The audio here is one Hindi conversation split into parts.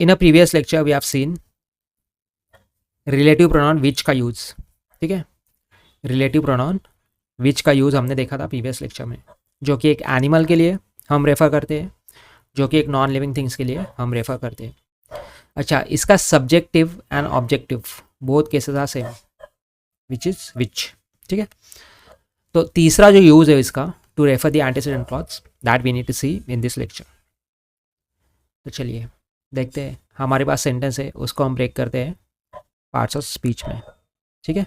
In a previous lecture we have seen relative pronoun which का यूज, ठीक है। रिलेटिव प्रोनाउन विच का यूज हमने देखा था प्रीवियस लेक्चर में, जो कि एक एनिमल के लिए हम रेफर करते हैं, जो कि एक नॉन लिविंग थिंग्स के लिए हम रेफर करते हैं। अच्छा, इसका subjective and objective both cases are same, which is which, ठीक है। तो तीसरा जो यूज है इसका to refer the antecedent clause, that we need to see in this lecture. तो चलिए देखते हैं, हमारे पास सेंटेंस है, उसको हम ब्रेक करते हैं पार्ट्स ऑफ स्पीच में, ठीक है।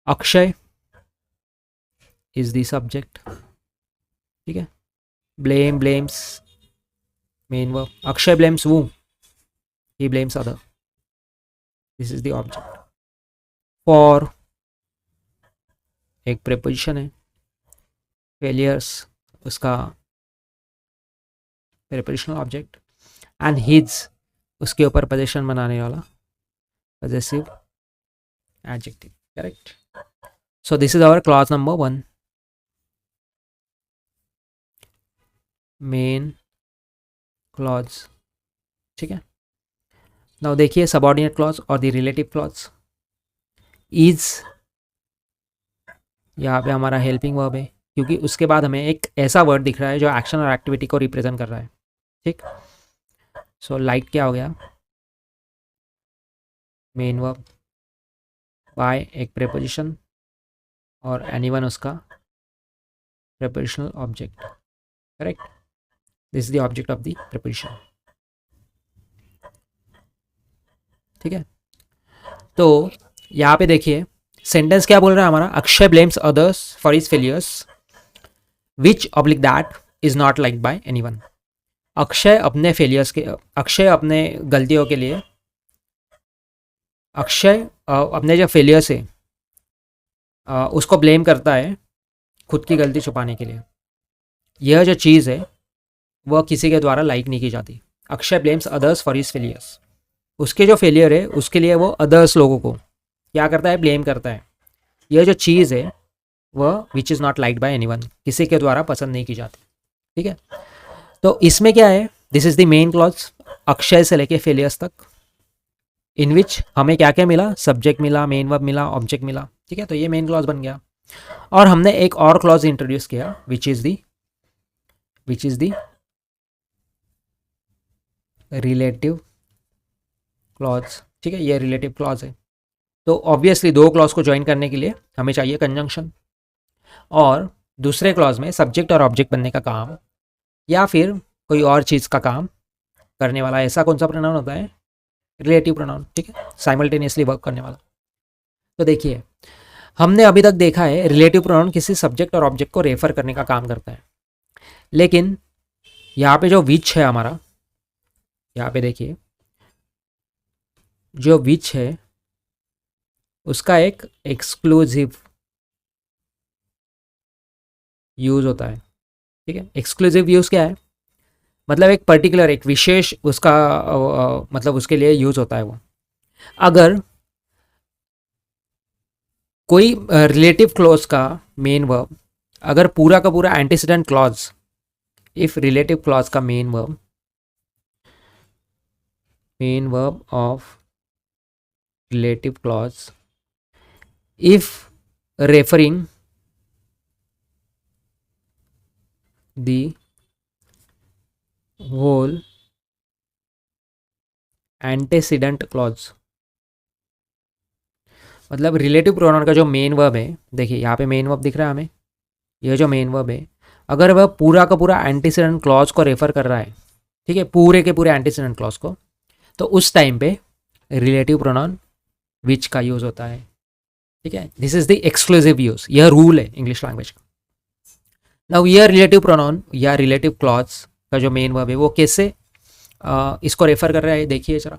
अक्षय इज द सब्जेक्ट, ठीक है। Blame, blames, main verb. Akshay blames who, he blames other, this is the object। for एक प्रेपोजिशन है, फेलियर्स उसका प्रेपोजिशनल ऑब्जेक्ट, एंड हिज उसके ऊपर पोजीशन बनाने वाला possessive adjective, correct। so this is our clause number 1, main clause, ठीक है। नाउ देखिए सबऑर्डिनेट क्लॉज और द रिलेटिव क्लॉज। इज यहाँ पे हमारा हेल्पिंग वर्ब है, क्योंकि उसके बाद हमें एक ऐसा वर्ड दिख रहा है जो एक्शन और एक्टिविटी को रिप्रेजेंट कर रहा है, ठीक। सो लाइक क्या हो गया, मेन वर्ब, बाय एक प्रेपोजिशन, और एनीवन उसका prepositional object, correct. This is the object of the preposition, ठीक है। तो यहाँ पे देखिए सेंटेंस क्या बोल रहा है हमारा, Akshay blames others for his failures which oblique that is not like bye anyone. Akshay अपने फेलियर्स के, अक्षय अपने गलतियों के लिए, अक्षय अपने जो फेलियर्स है उसको ब्लेम करता है खुद की गलती छुपाने के लिए। यह जो चीज़ है वह किसी के द्वारा लाइक नहीं की जाती। Akshay blames others for his failures, उसके जो फेलियर है उसके लिए वो अदर्स लोगों को क्या करता है, ब्लेम करता है। यह जो चीज़ है वह विच is not liked by anyone, किसी के द्वारा पसंद नहीं की जाती, ठीक है। तो इसमें क्या है, this is the main clause, Akshay से लेके फेलियर्स तक, इन विच हमें क्या क्या मिला, सब्जेक्ट मिला, मेन वर्ब मिला, ऑब्जेक्ट मिला, ठीक है। तो ये मेन क्लॉज बन गया। और हमने एक और क्लॉज इंट्रोड्यूस किया विच इज द रिलेटिव क्लॉज, ठीक है। ये रिलेटिव क्लॉज है। तो ऑब्वियसली दो क्लॉज को ज्वाइन करने के लिए हमें चाहिए कंजंक्शन, और दूसरे क्लॉज में सब्जेक्ट और ऑब्जेक्ट बनने का काम या फिर कोई और चीज़ का काम करने वाला ऐसा कौन सा प्रोनाउन होता है, रिलेटिव प्रोनाउन, ठीक है, साइमल्टेनियसली वर्क करने वाला। तो देखिए हमने अभी तक देखा है रिलेटिव प्रोनाउन किसी सब्जेक्ट और ऑब्जेक्ट को रेफर करने का काम करता है, लेकिन यहाँ पे जो विच है हमारा, यहाँ पे देखिए जो विच है उसका एक एक्सक्लूसिव यूज होता है, ठीक है। एक्सक्लूसिव यूज क्या है, मतलब एक पर्टिकुलर, एक विशेष उसका मतलब उसके लिए यूज होता है वो। अगर कोई रिलेटिव क्लॉज का मेन वर्ब, अगर पूरा का पूरा antecedent clause, if relative clause का main verb of relative clause if referring the whole antecedent clause, मतलब रिलेटिव प्रोनाउन का जो मेन वर्ब है, देखिए यहाँ पे मेन वर्ब दिख रहा है हमें, यह जो मेन वर्ब है अगर वह पूरा का पूरा एंटीसीडेंट क्लॉज को रेफर कर रहा है, ठीक है, पूरे के पूरे एंटीसीडेंट क्लॉज को, तो उस टाइम पे रिलेटिव प्रोनाउन विच का यूज होता है, ठीक है। This is the exclusive use, यह रूल है इंग्लिश लैंग्वेज का। नाउ यह रिलेटिव प्रोनाउन या रिलेटिव क्लॉज का जो मेन वर्ब है वो कैसे इसको रेफर कर रहा है, देखिए जरा,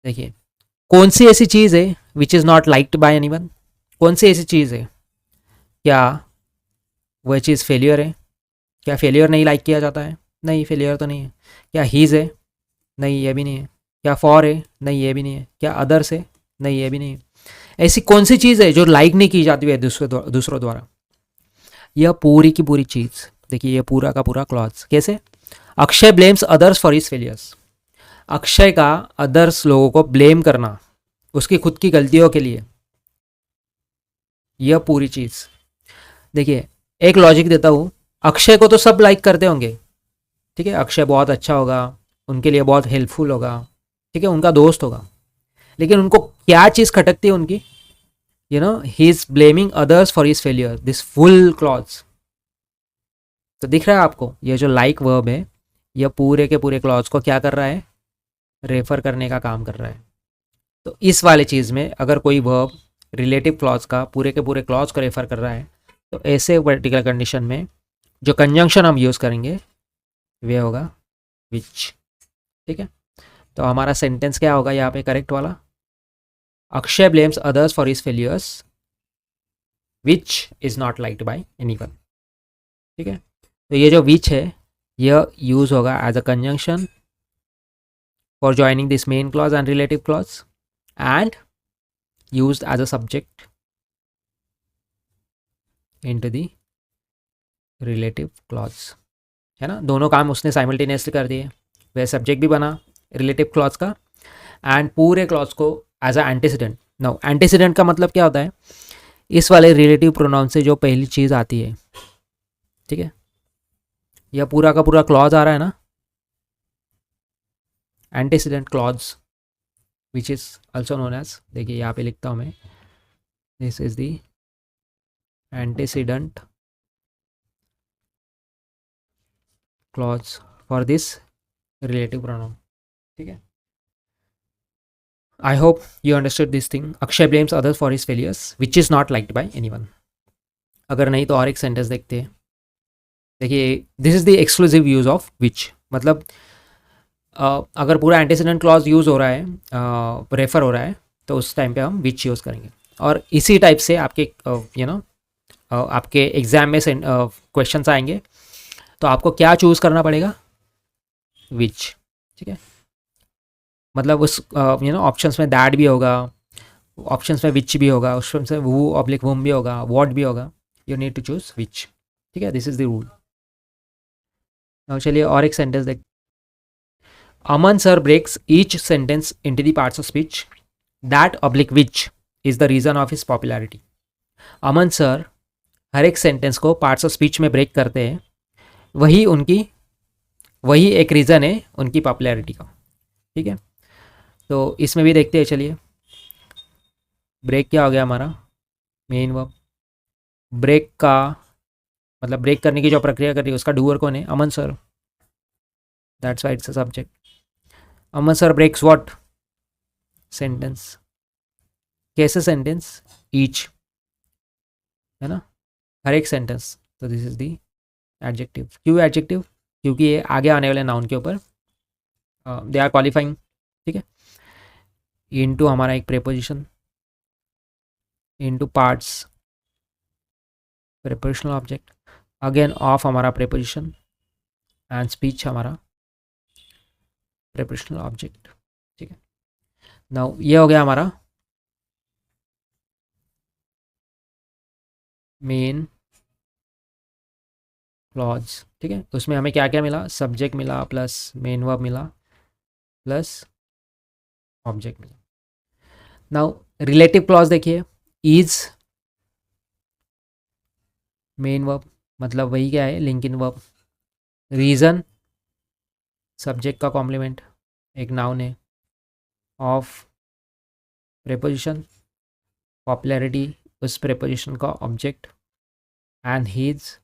देखिए कौन सी ऐसी चीज़ है विच is not liked by anyone, कौन सी ऐसी चीज़ है, क्या वह चीज़ फेलियर है, क्या फेलियर नहीं लाइक किया जाता है, नहीं फेलियर तो नहीं है। क्या हीज है, नहीं ये भी नहीं है। क्या फॉर है, नहीं ये भी नहीं है। क्या अदर्स है, नहीं ये भी नहीं है। ऐसी कौन सी चीज़ है जो लाइक नहीं की जाती है दूसरों द्वारा, यह पूरी की पूरी चीज़, देखिए ये पूरा का पूरा क्लॉज कैसे, Akshay blames others for his failures. Akshay का अदर्स लोगों को ब्लेम करना उसकी खुद की गलतियों के लिए, यह पूरी चीज़। देखिए एक लॉजिक देता हूँ, अक्षय को तो सब लाइक करते होंगे, ठीक है, अक्षय बहुत अच्छा होगा, उनके लिए बहुत हेल्पफुल होगा, ठीक है, उनका दोस्त होगा, लेकिन उनको क्या चीज़ खटकती है उनकी, he is blaming others for his failure, this full clause. तो दिख रहा है आपको, ये जो लाइक वर्ब है यह पूरे के पूरे क्लॉज को क्या कर रहा है, रेफर करने का काम कर रहा है। तो इस वाले चीज़ में अगर कोई वर्ब रिलेटिव क्लॉज का पूरे के पूरे क्लॉज को रेफर कर रहा है, तो ऐसे पर्टिकुलर कंडीशन में जो कंजंक्शन हम यूज़ करेंगे वे होगा विच। ठीक है, तो हमारा सेंटेंस क्या होगा यहाँ पे करेक्ट वाला, Akshay blames others for his failures which is not liked by anyone. ठीक है, तो ये जो विच है यह यूज़ होगा as a conjunction for joining this main clause and relative clause and used as a subject into the relative clause, है ना, दोनों काम उसने साइमल्टेनियसली कर दिए, वह सब्जेक्ट भी बना रिलेटिव क्लॉज का एंड पूरे क्लॉज को as a antecedent. No, antecedent का मतलब क्या होता है, इस वाले रिलेटिव प्रोनाउन से जो पहली चीज़ आती है, ठीक है, यह पूरा का पूरा क्लॉज आ रहा है ना, antecedent clause which is also known as, देखिए यहाँ पे लिखता हूँ मैं, this is the antecedent clause for this relative pronoun. ठीक है, I hope you understood this thing. Akshay blames others for his failures which is not liked by anyone. अगर नहीं तो और एक सेंटेंस देखते हैं, देखिए this is the exclusive use of which, मतलब अगर पूरा एंटीसीडेंट क्लॉज यूज़ हो रहा है, रेफर हो रहा है, तो उस टाइम पे हम विच यूज़ करेंगे। और इसी टाइप से आपके आपके एग्जाम में क्वेश्चंस आएंगे, तो आपको क्या चूज़ करना पड़ेगा, विच। ठीक है, मतलब उस ऑप्शंस में दैट भी होगा, ऑप्शंस में विच भी होगा, ऑप्शन में वो ऑब्लिक वुम भी होगा, वॉट भी होगा, you need to choose which. ठीक है, दिस इज द रूल। चलिए और एक सेंटेंस देख, Aman sir breaks each sentence into the parts of speech that oblique which is the reason of his popularity. Aman sir हर एक सेंटेंस को पार्ट्स ऑफ स्पीच में ब्रेक करते हैं, वही एक रीज़न है उनकी पॉपुलैरिटी का। ठीक है, तो इसमें भी देखते हैं, चलिए ब्रेक क्या हो गया हमारा, मेन वर्ब। ब्रेक का मतलब ब्रेक करने की जो प्रक्रिया कर रही है उसका डूअर कौन है, Aman sir, that's why it's a subject. Aman sir breaks what, sentence, कैसे सेंटेंस, ईच, है ना, हर एक सेंटेंस, तो दिस इज दी एडजेक्टिव। क्यों एडजेक्टिव, क्योंकि ये आगे आने वाले नाउन के ऊपर दे आर क्वालिफाइंग। ठीक है, इनटू हमारा एक preposition, into parts prepositional object, again of हमारा प्रेपोजिशन एंड स्पीच हमारा प्रेपोजिशनल ऑब्जेक्ट। ठीक है, नाउ ये हो गया हमारा मेन क्लॉज। ठीक है, तो उसमें हमें क्या क्या मिला, सब्जेक्ट मिला प्लस मेन वर्ब मिला प्लस ऑब्जेक्ट मिला। नाउ रिलेटिव क्लॉज देखिए, इज मेन वर्ब, मतलब वही क्या है, link in verb. Reason subject का कॉम्प्लीमेंट, एक नाउन है। ऑफ प्रेपोजिशन, पॉपुलैरिटी उस प्रेपोजिशन का ऑब्जेक्ट, एंड हीज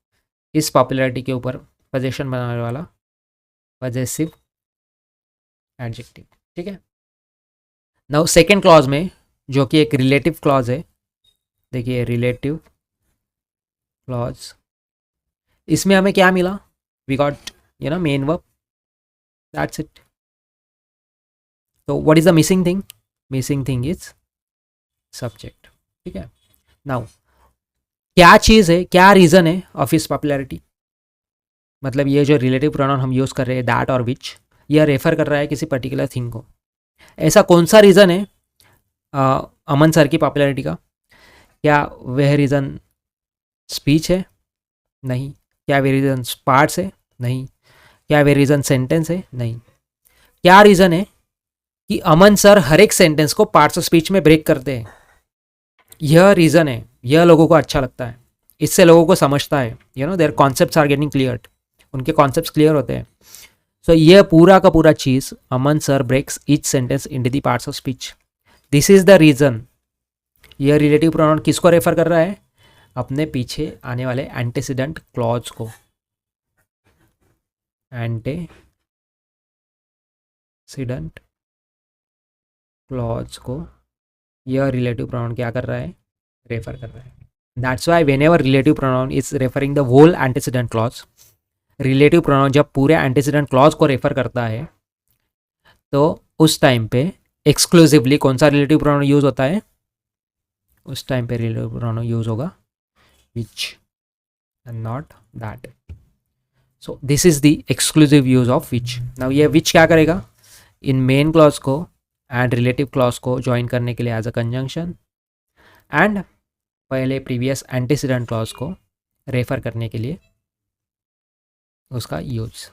इस पॉपुलैरिटी के ऊपर पोजेशन बनाने वाला पजेसिव एडजेक्टिव। ठीक है, नाउ सेकेंड क्लॉज में जो कि एक रिलेटिव क्लॉज है, देखिए रिलेटिव क्लॉज, इसमें हमें क्या मिला, we got main verb, that's it. तो what is the missing thing, missing thing is subject. ठीक है, नाउ क्या चीज़ है, क्या रीज़न है ऑफ हिज पॉपुलैरिटी, मतलब ये जो रिलेटिव प्रोनाउन हम यूज़ कर रहे हैं दैट और विच, यह रेफर कर रहा है किसी पर्टिकुलर थिंग को। ऐसा कौन सा रीज़न है अमन सर की पॉपुलैरिटी का, क्या वह रीज़न स्पीच है, नहीं। क्या वह रीज़न पार्ट्स है, नहीं। क्या वे रीज़न सेंटेंस है? नहीं। क्या रीज़न है कि अमन सर हर एक सेंटेंस को पार्ट्स ऑफ स्पीच में ब्रेक करते हैं? यह रीज़न है, यह लोगों को अच्छा लगता है, इससे लोगों को समझता है, you know their concepts are getting clear, उनके कॉन्सेप्ट्स क्लियर होते हैं। सो यह पूरा का पूरा चीज़ Aman sir breaks each sentence into the parts of speech, this is the reason. यह रिलेटिव प्रोनाउन किसको रेफर कर रहा है? अपने पीछे आने वाले एंटीसीडेंट क्लॉज को, एंटीसीडेंट क्लॉज को यह रिलेटिव प्रोनाउन क्या कर रहा है? रेफर कर रहा है। That's why whenever relative pronoun is referring the whole antecedent clause, relative pronoun जब पूरे एंटीसीडेंट क्लॉज को रेफर करता है तो उस टाइम पे एक्सक्लूसिवली कौन सा रिलेटिव प्रोनाउन यूज होता है? उस टाइम पे रिलेटिव प्रोनाउन यूज होगा which and not that. So this is the exclusive use of which. Now ये which क्या करेगा? इन मेन क्लॉज को एंड रिलेटिव क्लॉज को ज्वाइन करने के लिए एज अ कंजंक्शन, एंड पहले प्रीवियस एंटीसीडेंट क्लॉज को रेफर करने के लिए उसका यूज।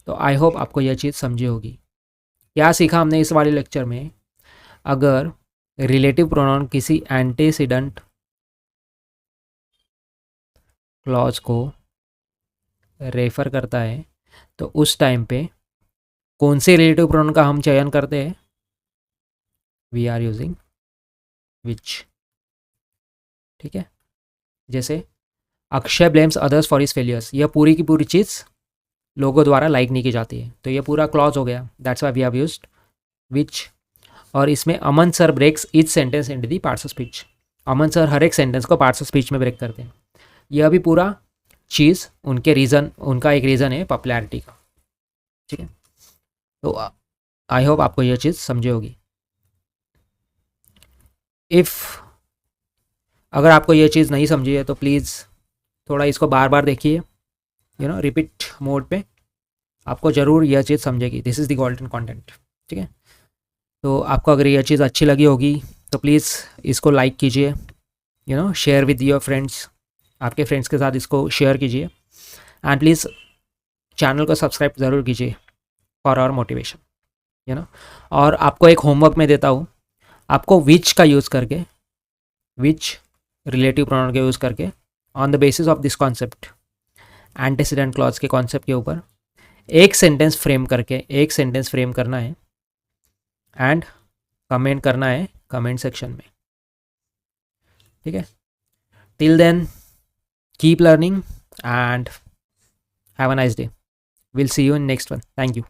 तो आई होप आपको यह चीज़ समझी होगी। क्या सीखा हमने इस वाले लेक्चर में? अगर रिलेटिव प्रोनाउन किसी एंटीसीडेंट क्लॉज को रेफर करता है तो उस टाइम पे कौन से रिलेटिव प्रोनाउन का हम चयन करते हैं? We are using which. ठीक है, जैसे Akshay blames others for his failures, यह पूरी की पूरी चीज़ लोगों द्वारा लाइक नहीं की जाती है, तो यह पूरा क्लॉज हो गया, that's why we have used which. और इसमें Aman sir breaks each sentence into the parts of speech, Aman sir हर एक सेंटेंस को पार्ट्स ऑफ स्पीच में ब्रेक करते हैं। यह भी पूरा चीज़ उनके रीज़न, उनका एक रीज़न है पॉपुलैरिटी का। ठीक है, तो आई होप आपको यह चीज़ समझे होगी। इफ़ अगर आपको यह चीज़ नहीं समझी है तो प्लीज़ थोड़ा इसको बार बार देखिए, यू नो रिपीट मोड पे, आपको ज़रूर यह चीज़ समझेगी। This is the golden content. ठीक है, तो आपको अगर यह चीज़ अच्छी लगी होगी तो प्लीज़ इसको लाइक कीजिए, you know share with your friends, आपके फ्रेंड्स के साथ इसको शेयर कीजिए, एंड प्लीज़ चैनल को सब्सक्राइब ज़रूर कीजिए for our motivation, you know. और आपको एक होमवर्क में देता हूँ, आपको विच का यूज़ करके, विच रिलेटिव प्रोनाउन का यूज़ करके on the basis of this concept, antecedent clause के कॉन्सेप्ट के ऊपर एक सेंटेंस फ्रेम करना है एंड कमेंट करना है कमेंट सेक्शन में। ठीक है, till then keep learning and have a nice day. We'll see you in next one. Thank you.